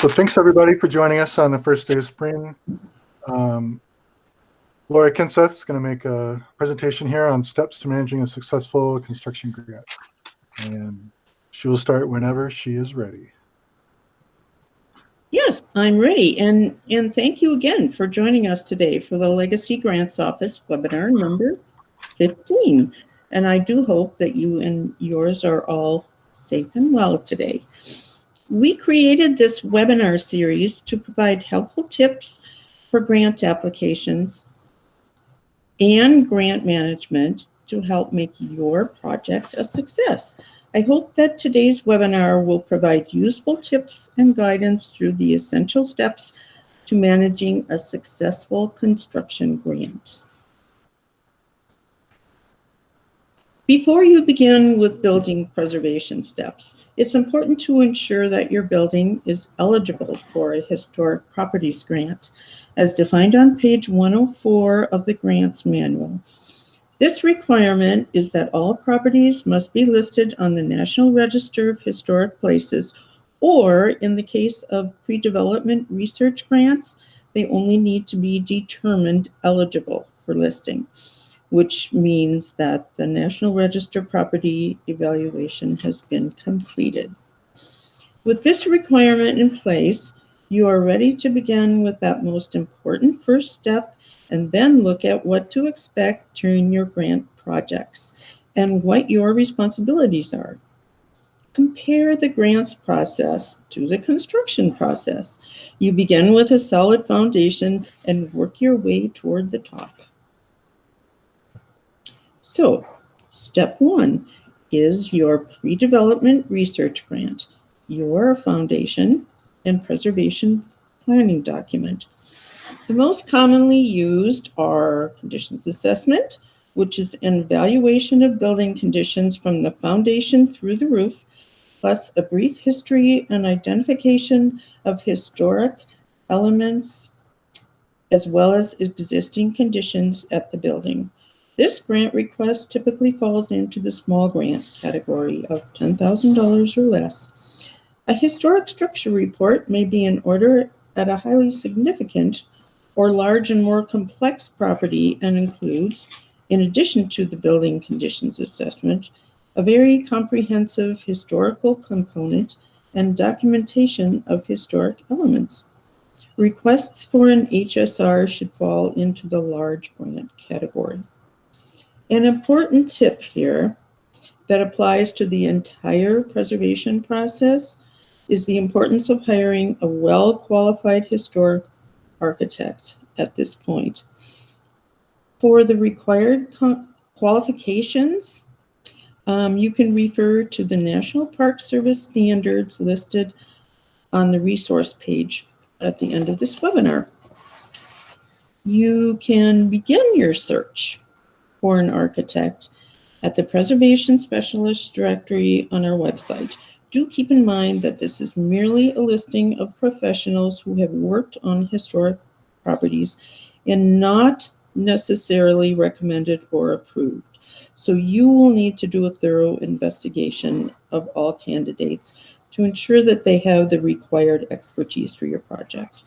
So thanks everybody for joining us on the first day of spring. Laura Kindseth is going to make a presentation here on steps to managing a successful construction grant. And she will start whenever she is ready. Yes, I'm ready. And thank you again for joining us today for the Legacy Grants Office webinar number 15. And I do hope that you and yours are all safe and well today. We created this webinar series to provide helpful tips for grant applications and grant management to help make your project a success. I hope that today's webinar will provide useful tips and guidance through the essential steps to managing a successful construction grant. Before you begin with building preservation steps, it's important to ensure that your building is eligible for a historic properties grant, as defined on page 104 of the grants manual. This requirement is that all properties must be listed on the National Register of Historic Places, or in the case of pre-development research grants, they only need to be determined eligible for listing, which means that the National Register property evaluation has been completed. With this requirement in place, you are ready to begin with that most important first step, and then look at what to expect during your grant projects and what your responsibilities are. Compare the grants process to the construction process. You begin with a solid foundation and work your way toward the top. So, step 1 is your pre-development research grant, your foundation and preservation planning document. The most commonly used are conditions assessment, which is an evaluation of building conditions from the foundation through the roof, plus a brief history and identification of historic elements, as well as existing conditions at the building. This grant request typically falls into the small grant category of $10,000 or less. A historic structure report may be in order at a highly significant or large and more complex property, and includes, in addition to the building conditions assessment, a very comprehensive historical component and documentation of historic elements. Requests for an HSR should fall into the large grant category. An important tip here that applies to the entire preservation process is the importance of hiring a well-qualified historic architect at this point. For the required qualifications, you can refer to the National Park Service standards listed on the resource page at the end of this webinar. You can begin your search for an architect at the Preservation Specialists directory on our website. Do keep in mind that this is merely a listing of professionals who have worked on historic properties and not necessarily recommended or approved. So you will need to do a thorough investigation of all candidates to ensure that they have the required expertise for your project.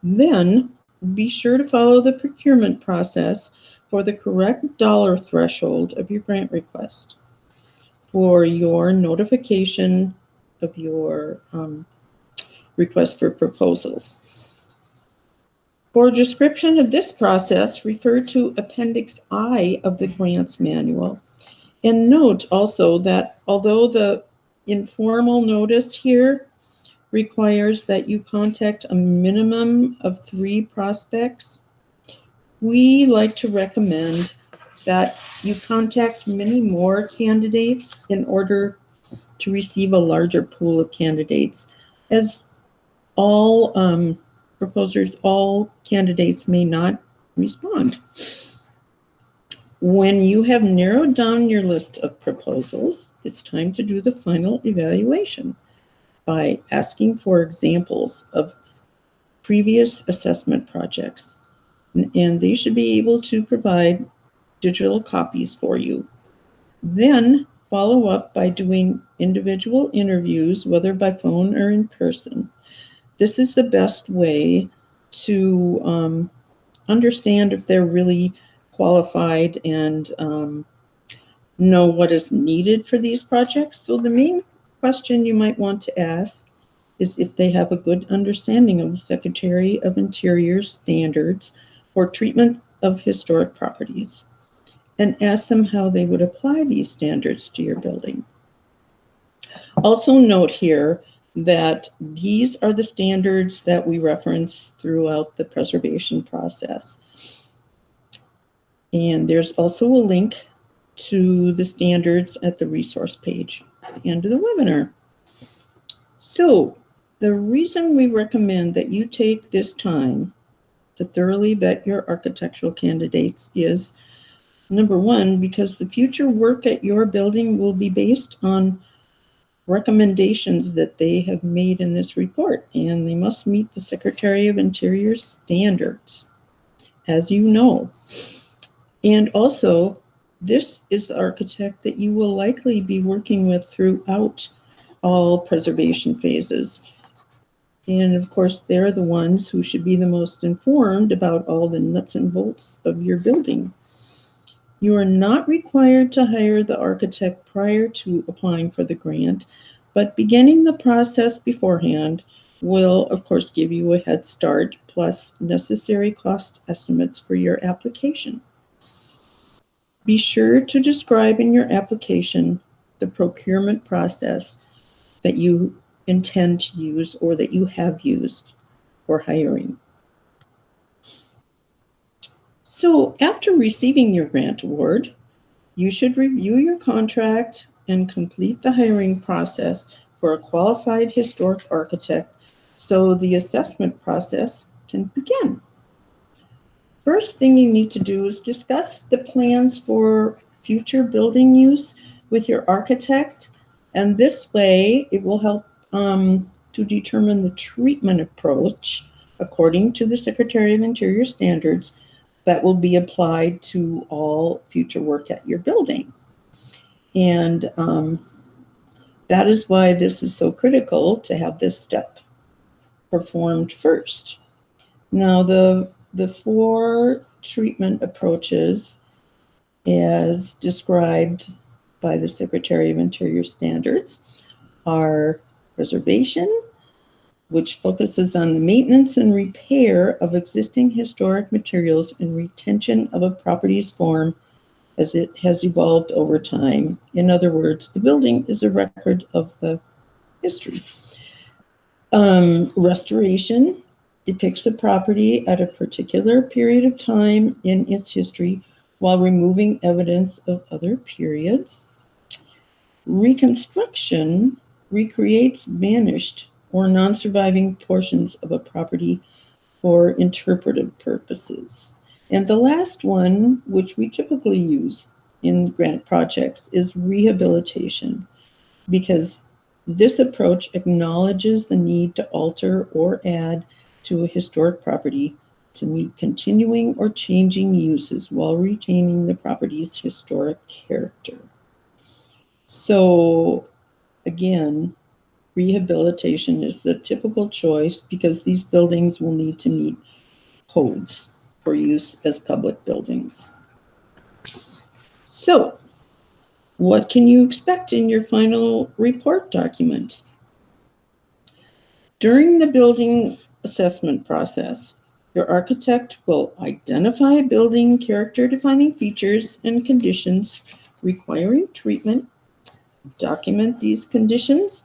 Then be sure to follow the procurement process for the correct dollar threshold of your grant request for your notification of your request for proposals. For a description of this process, refer to Appendix I of the grants manual. And note also that although the informal notice here requires that you contact a minimum of 3 prospects, we like to recommend that you contact many more candidates in order to receive a larger pool of candidates, as all all candidates may not respond. When you have narrowed down your list of proposals, it's time to do the final evaluation by asking for examples of previous assessment projects, and they should be able to provide digital copies for you. Then follow up by doing individual interviews, whether by phone or in person. This is the best way to understand if they're really qualified and know what is needed for these projects. So the main question you might want to ask is if they have a good understanding of the Secretary of Interior's standards for treatment of historic properties, and ask them how they would apply these standards to your building. Also note here that these are the standards that we reference throughout the preservation process. And there's also a link to the standards at the resource page at the end of the webinar. So the reason we recommend that you take this time to thoroughly vet your architectural candidates is, number one, because the future work at your building will be based on recommendations that they have made in this report, and they must meet the Secretary of Interior's standards, as you know. And also, this is the architect that you will likely be working with throughout all preservation phases. And of course, they're the ones who should be the most informed about all the nuts and bolts of your building. You are not required to hire the architect prior to applying for the grant, but beginning the process beforehand will, of course, give you a head start, plus necessary cost estimates for your application. Be sure to describe in your application the procurement process that you intend to use or that you have used for hiring. So after receiving your grant award, you should review your contract and complete the hiring process for a qualified historic architect so the assessment process can begin. First thing you need to do is discuss the plans for future building use with your architect, and this way it will help to determine the treatment approach according to the Secretary of Interior standards that will be applied to all future work at your building. And that is why this is so critical to have this step performed first. Now, the 4 treatment approaches as described by the Secretary of Interior standards are preservation, which focuses on the maintenance and repair of existing historic materials and retention of a property's form as it has evolved over time. In other words, the building is a record of the history. Restoration depicts the property at a particular period of time in its history while removing evidence of other periods. Reconstruction recreates vanished or non-surviving portions of a property for interpretive purposes. And the last one, which we typically use in grant projects, is rehabilitation, because this approach acknowledges the need to alter or add to a historic property to meet continuing or changing uses while retaining the property's historic character. So again, rehabilitation is the typical choice because these buildings will need to meet codes for use as public buildings. So, what can you expect in your final report document? During the building assessment process, your architect will identify building character-defining features and conditions requiring treatment, document these conditions,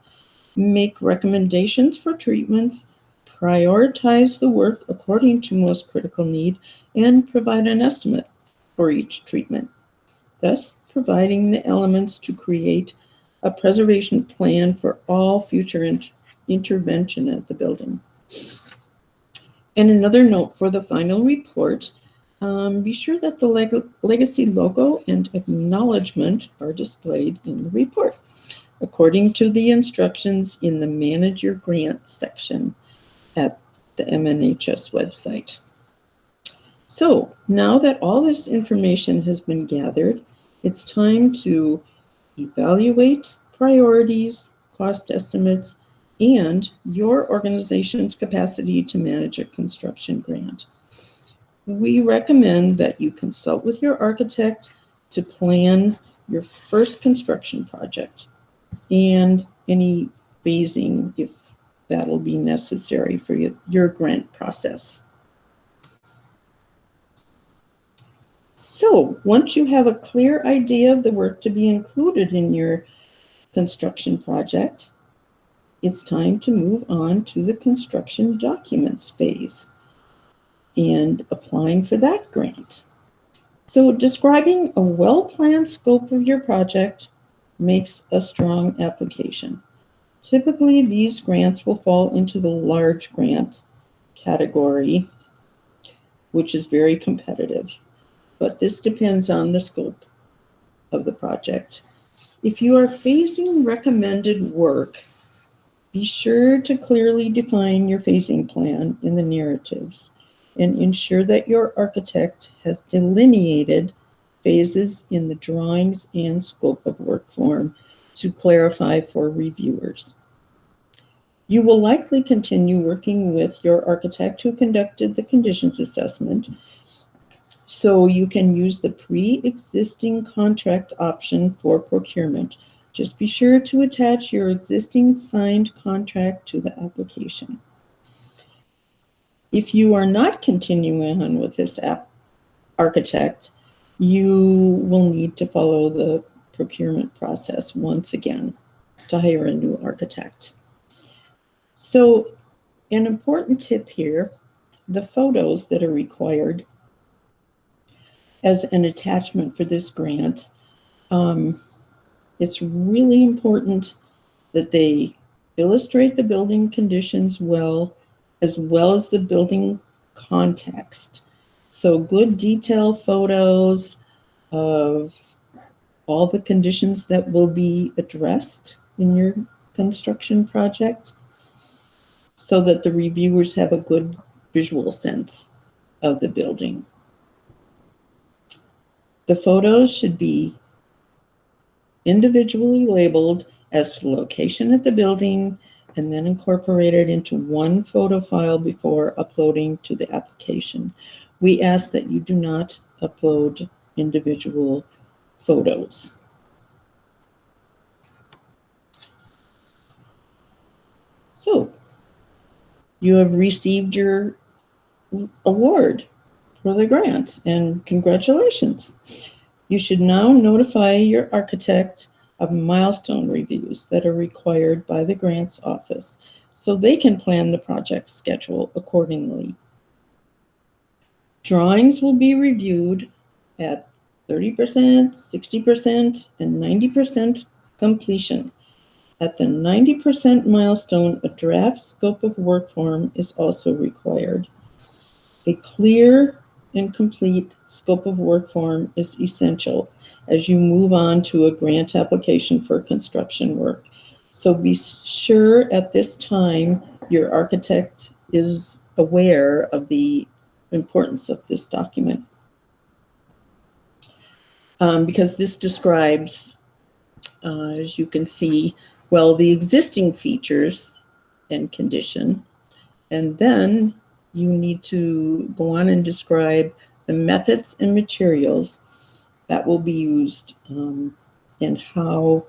make recommendations for treatments, prioritize the work according to most critical need, and provide an estimate for each treatment, thus providing the elements to create a preservation plan for all future intervention at the building. And another note for the final report, be sure that the legacy logo and acknowledgement are displayed in the report according to the instructions in the Manage Your Grant section at the MNHS website. So now that all this information has been gathered, it's time to evaluate priorities, cost estimates, and your organization's capacity to manage a construction grant. We recommend that you consult with your architect to plan your first construction project and any phasing if that'll be necessary for your grant process. So once you have a clear idea of the work to be included in your construction project, it's time to move on to the construction documents phase and applying for that grant. So describing a well-planned scope of your project makes a strong application. Typically, these grants will fall into the large grant category, which is very competitive, but this depends on the scope of the project. If you are phasing recommended work, be sure to clearly define your phasing plan in the narratives and ensure that your architect has delineated phases in the drawings and scope of work form to clarify for reviewers. You will likely continue working with your architect who conducted the conditions assessment, so you can use the pre-existing contract option for procurement. Just be sure to attach your existing signed contract to the application. If you are not continuing on with this architect, you will need to follow the procurement process once again to hire a new architect. So an important tip here, the photos that are required as an attachment for this grant, it's really important that they illustrate the building conditions well as the building context. So good detailed photos of all the conditions that will be addressed in your construction project so that the reviewers have a good visual sense of the building. The photos should be individually labeled as the location at the building and then incorporated into one photo file before uploading to the application. We ask that you do not upload individual photos. So, you have received your award for the grant, and congratulations. You should now notify your architect of milestone reviews that are required by the grants office so they can plan the project schedule accordingly. Drawings will be reviewed at 30%, 60%, and 90% completion. At the 90% milestone, a draft scope of work form is also required. A clear and complete scope of work form is essential as you move on to a grant application for construction work. So be sure at this time your architect is aware of the importance of this document. Because this describes, as you can see, well, the existing features and condition, and then you need to go on and describe the methods and materials that will be used and how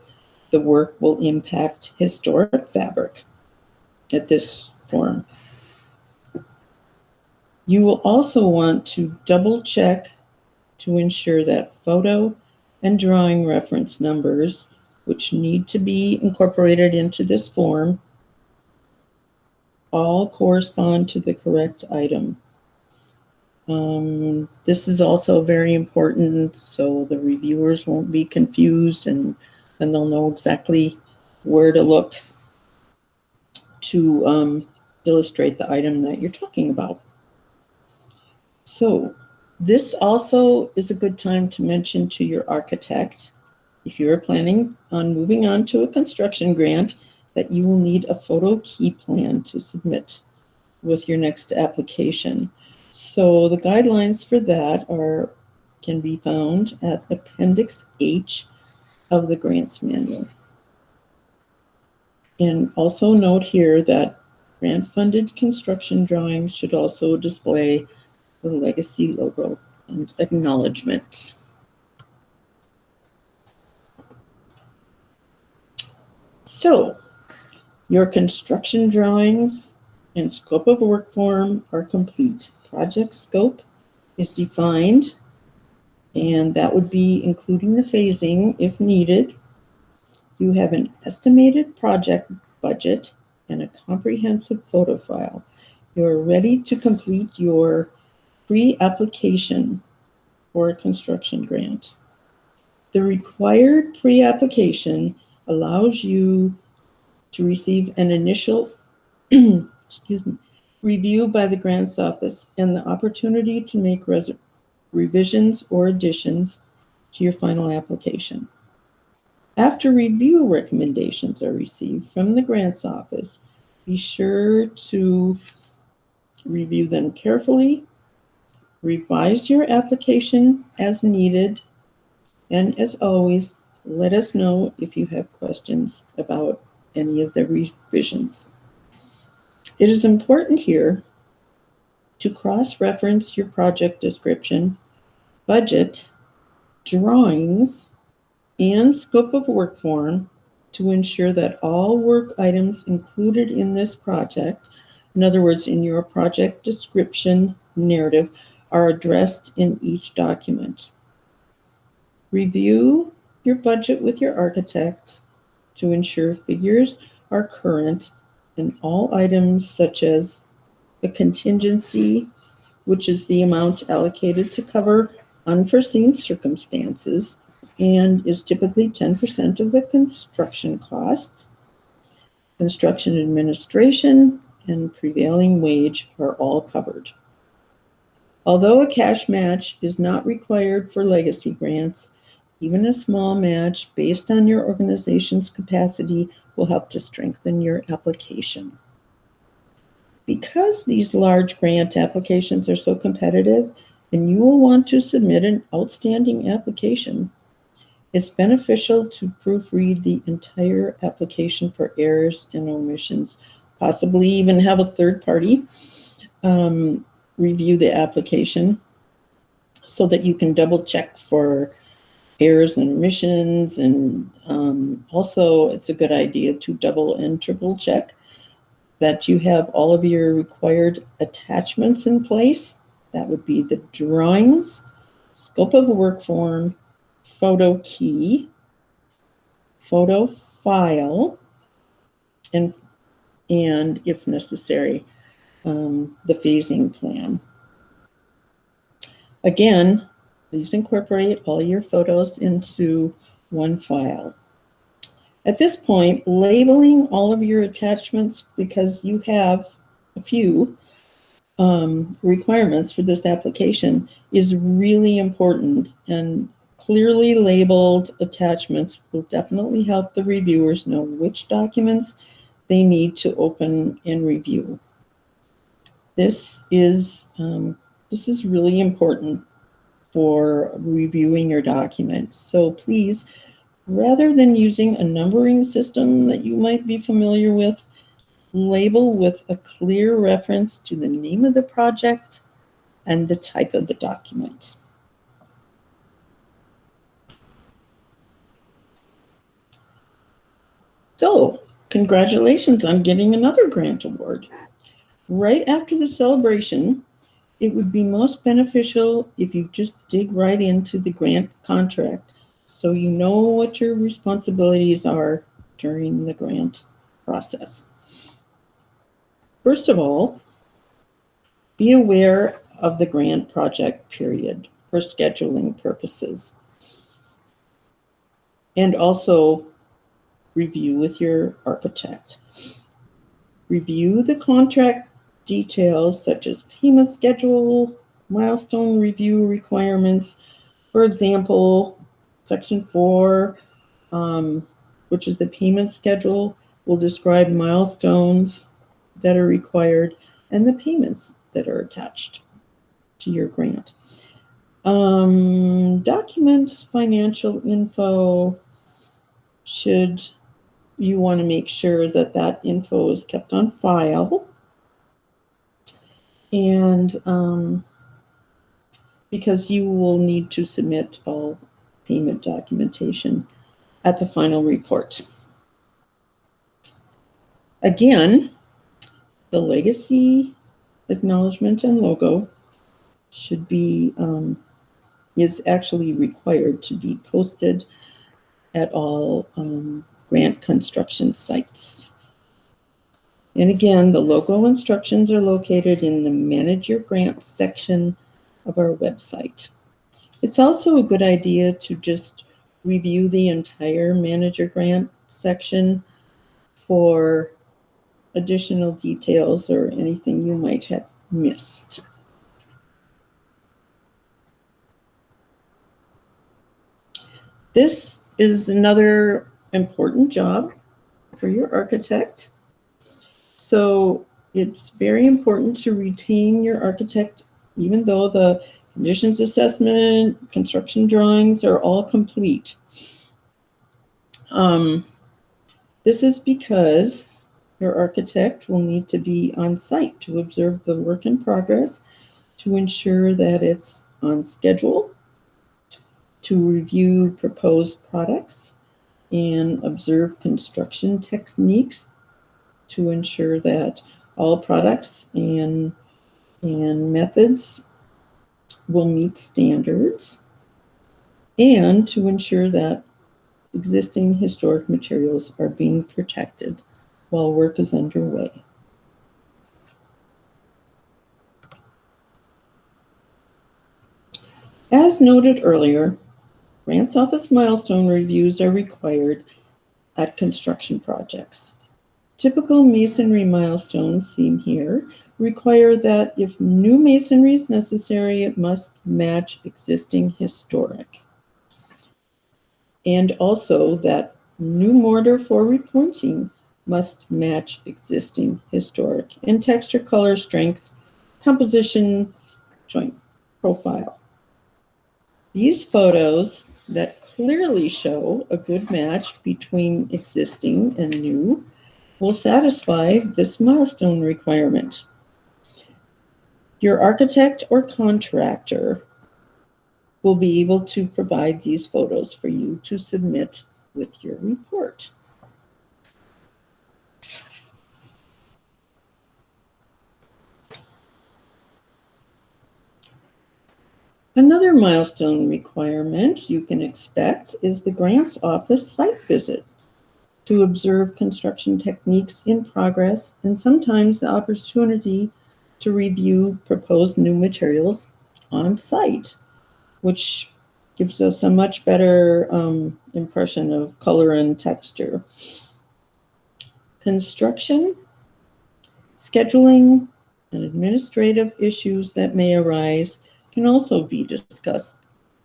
the work will impact historic fabric at this form. You will also want to double check to ensure that photo and drawing reference numbers, which need to be incorporated into this form, all correspond to the correct item. This is also very important so the reviewers won't be confused and they'll know exactly where to look to illustrate the item that you're talking about. So this also is a good time to mention to your architect, if you're planning on moving on to a construction grant, that you will need a photo key plan to submit with your next application. So the guidelines for that can be found at Appendix H of the Grants Manual. And also note here that grant-funded construction drawings should also display the legacy logo and acknowledgement. So, your construction drawings and scope of work form are complete. Project scope is defined, and that would be including the phasing if needed. You have an estimated project budget and a comprehensive photo file. You're ready to complete your pre-application for a construction grant. The required pre-application allows you to receive an initial review by the grants office and the opportunity to make revisions or additions to your final application. After review recommendations are received from the grants office, be sure to review them carefully, revise your application as needed, and as always, let us know if you have questions about any of the revisions. It is important here to cross-reference your project description, budget, drawings, and scope of work form to ensure that all work items included in this project, in other words, in your project description narrative, are addressed in each document. Review your budget with your architect to ensure figures are current and all items such as a contingency, which is the amount allocated to cover unforeseen circumstances and is typically 10% of the construction costs. Construction administration and prevailing wage are all covered. Although a cash match is not required for legacy grants, even a small match based on your organization's capacity will help to strengthen your application. Because these large grant applications are so competitive and you will want to submit an outstanding application, it's beneficial to proofread the entire application for errors and omissions, possibly even have a third party review the application so that you can double check for errors and omissions. And also it's a good idea to double and triple check that you have all of your required attachments in place. That would be the drawings, scope of the work form, photo key, photo file, and if necessary, the phasing plan. Again, please incorporate all your photos into one file. At this point, labeling all of your attachments, because you have a few requirements for this application, is really important, and clearly labeled attachments will definitely help the reviewers know which documents they need to open and review. This is really important for reviewing your documents. So please, rather than using a numbering system that you might be familiar with, label with a clear reference to the name of the project and the type of the document. So, congratulations on getting another grant award. Right after the celebration, it would be most beneficial if you just dig right into the grant contract so you know what your responsibilities are during the grant process. First of all, be aware of the grant project period for scheduling purposes. And also review with your architect. Review the contract details such as payment schedule, milestone review requirements. For example, Section 4, which is the payment schedule, will describe milestones that are required and the payments that are attached to your grant. Documents, financial info should you want to make sure that that info is kept on file. And because you will need to submit all payment documentation at the final report. Again, the legacy acknowledgement and logo should be, is actually required to be posted at all grant construction sites. And again, the logo instructions are located in the Manage Your Grants section of our website. It's also a good idea to just review the entire Manage Your Grant section for additional details or anything you might have missed. This is another important job for your architect. So it's very important to retain your architect, even though the conditions assessment, construction drawings are all complete. This is because your architect will need to be on site to observe the work in progress, to ensure that it's on schedule, to review proposed products, and observe construction techniques to ensure that all products and methods will meet standards, and to ensure that existing historic materials are being protected while work is underway. As noted earlier, Grants Office milestone reviews are required at construction projects. Typical masonry milestones seen here require that if new masonry is necessary, it must match existing historic. And also that new mortar for repointing must match existing historic in texture, color, strength, composition, joint profile. These photos that clearly show a good match between existing and new will satisfy this milestone requirement. Your architect or contractor will be able to provide these photos for you to submit with your report. Another milestone requirement you can expect is the Grants Office site visit to observe construction techniques in progress, and sometimes the opportunity to review proposed new materials on site, which gives us a much better impression of color and texture. Construction, scheduling, and administrative issues that may arise can also be discussed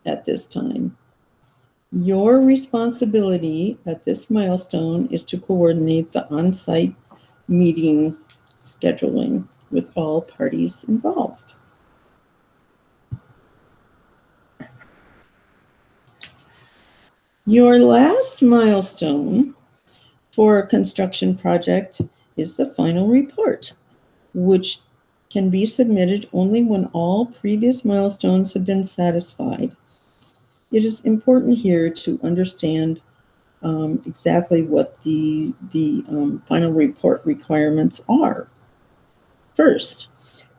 at this time. Your responsibility at this milestone is to coordinate the on-site meeting scheduling with all parties involved. Your last milestone for a construction project is the final report, which can be submitted only when all previous milestones have been satisfied. It is important here to understand exactly what the final report requirements are. First,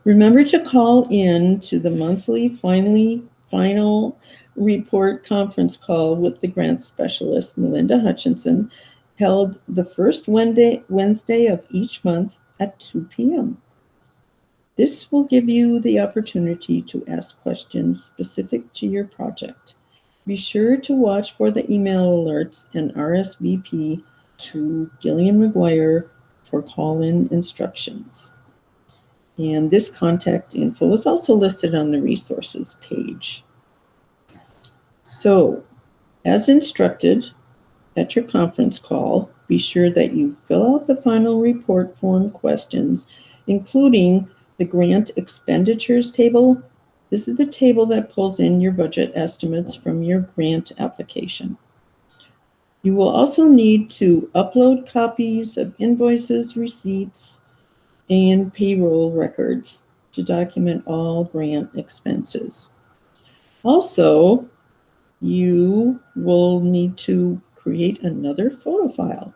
remember to call in to the monthly final report conference call with the grant specialist, Melinda Hutchinson, held the first Wednesday of each month at 2 p.m. This will give you the opportunity to ask questions specific to your project. Be sure to watch for the email alerts and RSVP to Gillian McGuire for call-in instructions. And this contact info is also listed on the resources page. So, as instructed at your conference call, be sure that you fill out the final report form questions, including the grant expenditures table. This is the table that pulls in your budget estimates from your grant application. You will also need to upload copies of invoices, receipts, and payroll records to document all grant expenses. Also, you will need to create another photo file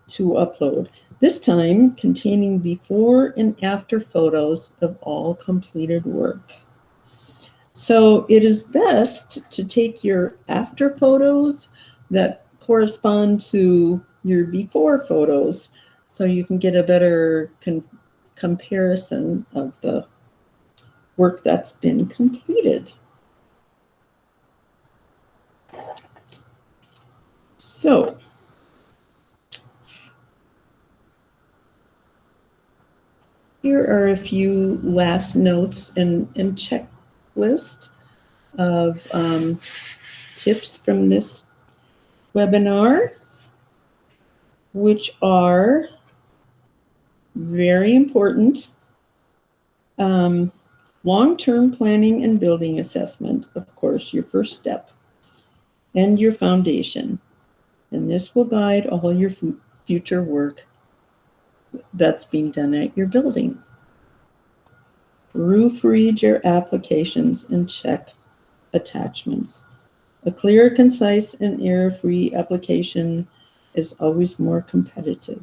to upload, this time containing before and after photos of all completed work. So it is best to take your after photos that correspond to your before photos so you can get a better comparison of the work that's been completed. So here are a few last notes and checklist of tips from this webinar, which are very important. Long-term planning and building assessment, of course, your first step, and your foundation. And this will guide all your future work that's being done at your building. Proofread your applications and check attachments. A clear, concise, and error-free application is always more competitive.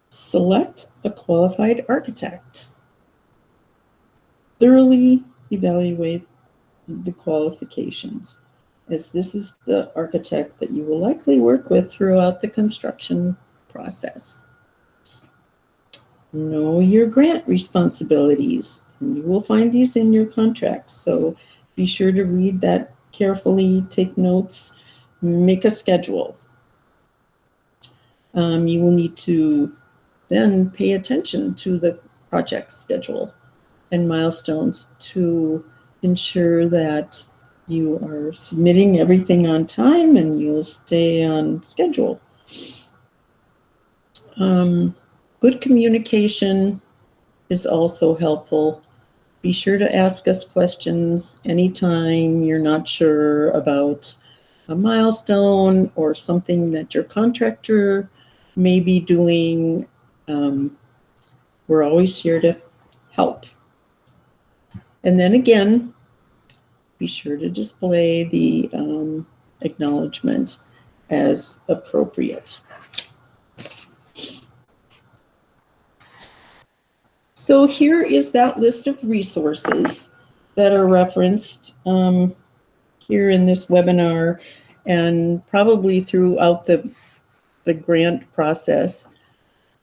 Select a qualified architect. Thoroughly evaluate the qualifications, as this is the architect that you will likely work with throughout the construction process. Know your grant responsibilities, and you will find these in your contract, so be sure to read that carefully, take notes, make a schedule. You will need to then pay attention to the project schedule and milestones to ensure that you are submitting everything on time and you'll stay on schedule. Good communication is also helpful. Be sure to ask us questions anytime you're not sure about a milestone or something that your contractor may be doing. We're always here to help. And then again, be sure to display the acknowledgement as appropriate. So here is that list of resources that are referenced here in this webinar and probably throughout the grant process.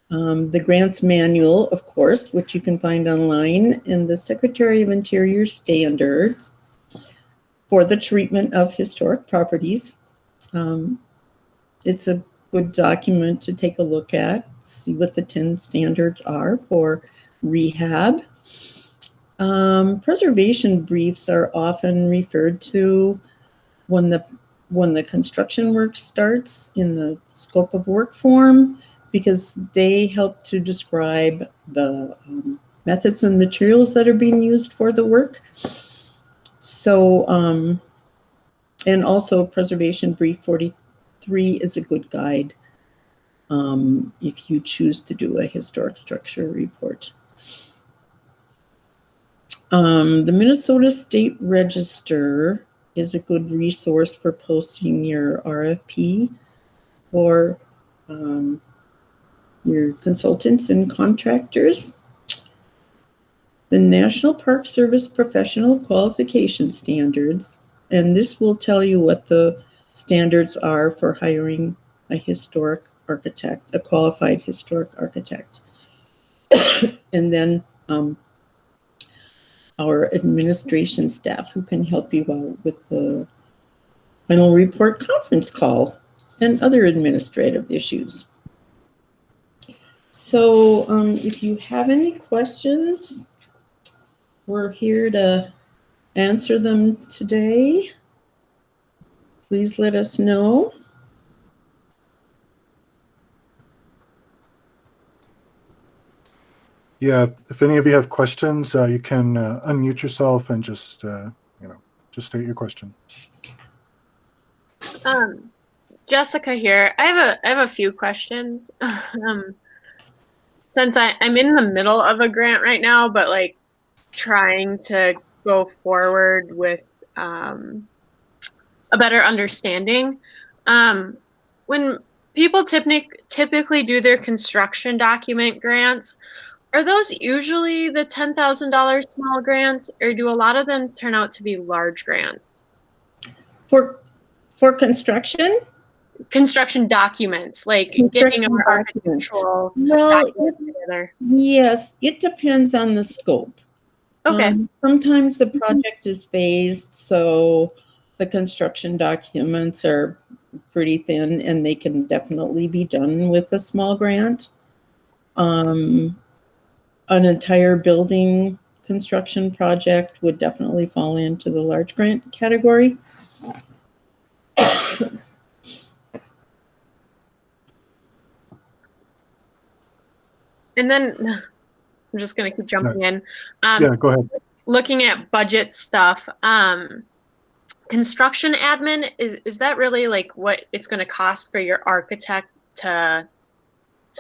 The grants manual, of course, which you can find online, and the Secretary of Interior standards for the treatment of historic properties. It's a good document to take a look at, see what the 10 standards are for rehab. Preservation briefs are often referred to when the construction work starts in the scope of work form, because they help to describe the methods and materials that are being used for the work. So, and also Preservation Brief 43 is a good guide if you choose to do a historic structure report. The Minnesota State Register is a good resource for posting your RFP for your consultants and contractors. The National Park Service Professional Qualification Standards, and this will tell you what the standards are for hiring a historic architect, a qualified historic architect. And then our administration staff who can help you out with the final report conference call and other administrative issues. So if you have any questions, we're here to answer them today. Please let us know. Yeah, if any of you have questions, you can unmute yourself and just, just state your question. Jessica here. I have a few questions. Since I'm in the middle of a grant right now, but like trying to go forward with um, a better understanding. When people typically do their construction document grants, are those usually the $10,000 small grants, or do a lot of them turn out to be large grants? For construction Documents, like getting our documents. architectural Well, documents together. yes, it depends on the scope. Okay. Sometimes the project is phased, so the construction documents are pretty thin, and they can definitely be done with a small grant. An entire building construction project would definitely fall into the large grant category. And then I'm just gonna keep jumping in. Yeah, go ahead. Looking at budget stuff, construction admin, is that really like what it's gonna cost for your architect to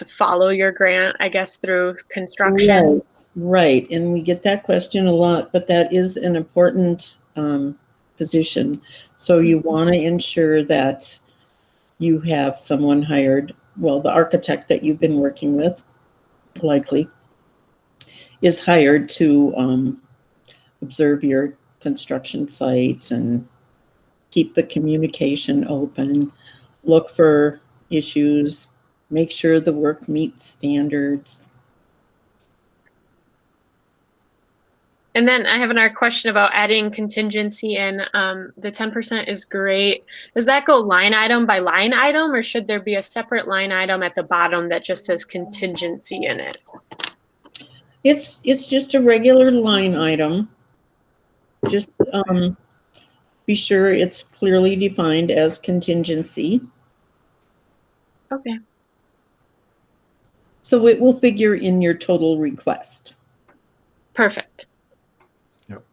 follow your grant, I guess, through construction? Right. And we get that question a lot, but that is an important position. So you want to ensure that you have someone hired, well, the architect that you've been working with likely is hired to observe your construction sites and keep the communication open, look for issues, make sure the work meets standards. And then I have another question about adding contingency in. The 10% is great. Does that go line item by line item, or should there be a separate line item at the bottom that just says contingency in it? It's just a regular line item. Just be sure it's clearly defined as contingency. Okay. So it will figure in your total request. Perfect. Yep.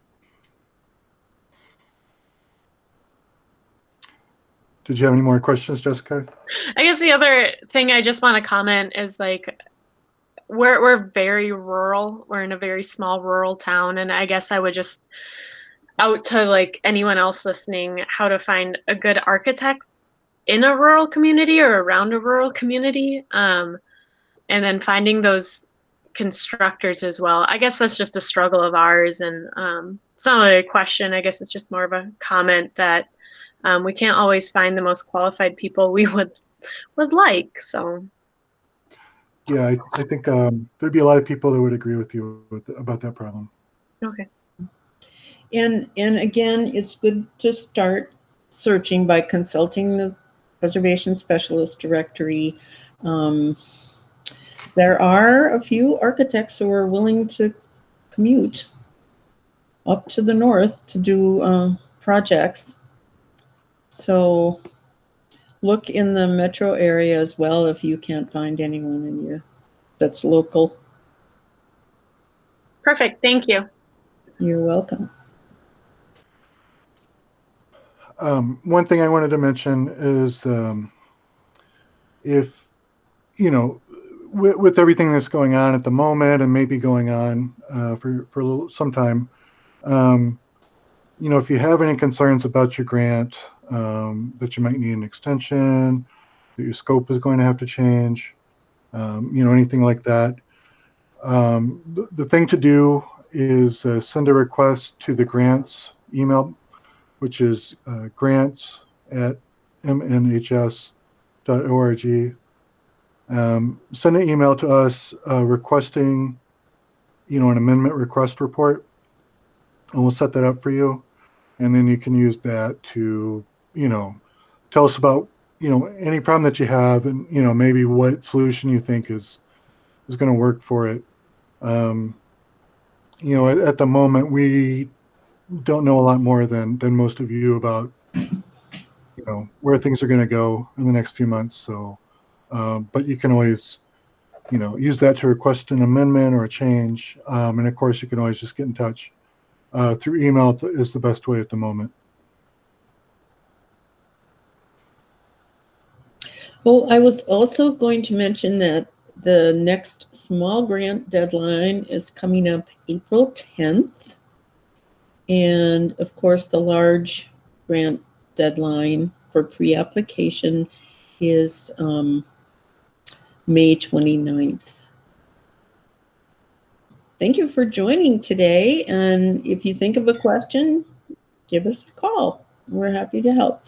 Did you have any more questions, Jessica? I guess the other thing I just want to comment is like we're very rural. We're in a very small rural town, and I guess I would just out to like anyone else listening how to find a good architect in a rural community or around a rural community, and then finding those constructors as well. I guess that's just a struggle of ours, and it's not really a question. I guess it's just more of a comment that we can't always find the most qualified people we would like. So Yeah, I think there'd be a lot of people that would agree with you about that problem. okay. And again, it's good to start searching by consulting the Preservation Specialist Directory. There are a few architects who are willing to commute up to the north to do projects. So look in the metro area as well if you can't find anyone in you that's local. Perfect. Thank you. You're welcome. One thing I wanted to mention is if, you know, with everything that's going on at the moment and maybe going on for some time, you know, if you have any concerns about your grant, that you might need an extension, that your scope is going to have to change, you know, anything like that, the thing to do is send a request to the grants email, which is grants@mnhs.org. Send an email to us requesting, you know, an amendment request report, and we'll set that up for you. And then you can use that to, you know, tell us about, you know, any problem that you have, and, you know, maybe what solution you think is going to work for it. You know, at the moment, we don't know a lot more than most of you about, you know, where things are going to go in the next few months. So, but you can always, you know, use that to request an amendment or a change. And of course, you can always just get in touch through email is the best way at the moment. Oh, I was also going to mention that the next small grant deadline is coming up April 10th. And of course, the large grant deadline for pre-application is May 29th. Thank you for joining today. And if you think of a question, give us a call. We're happy to help.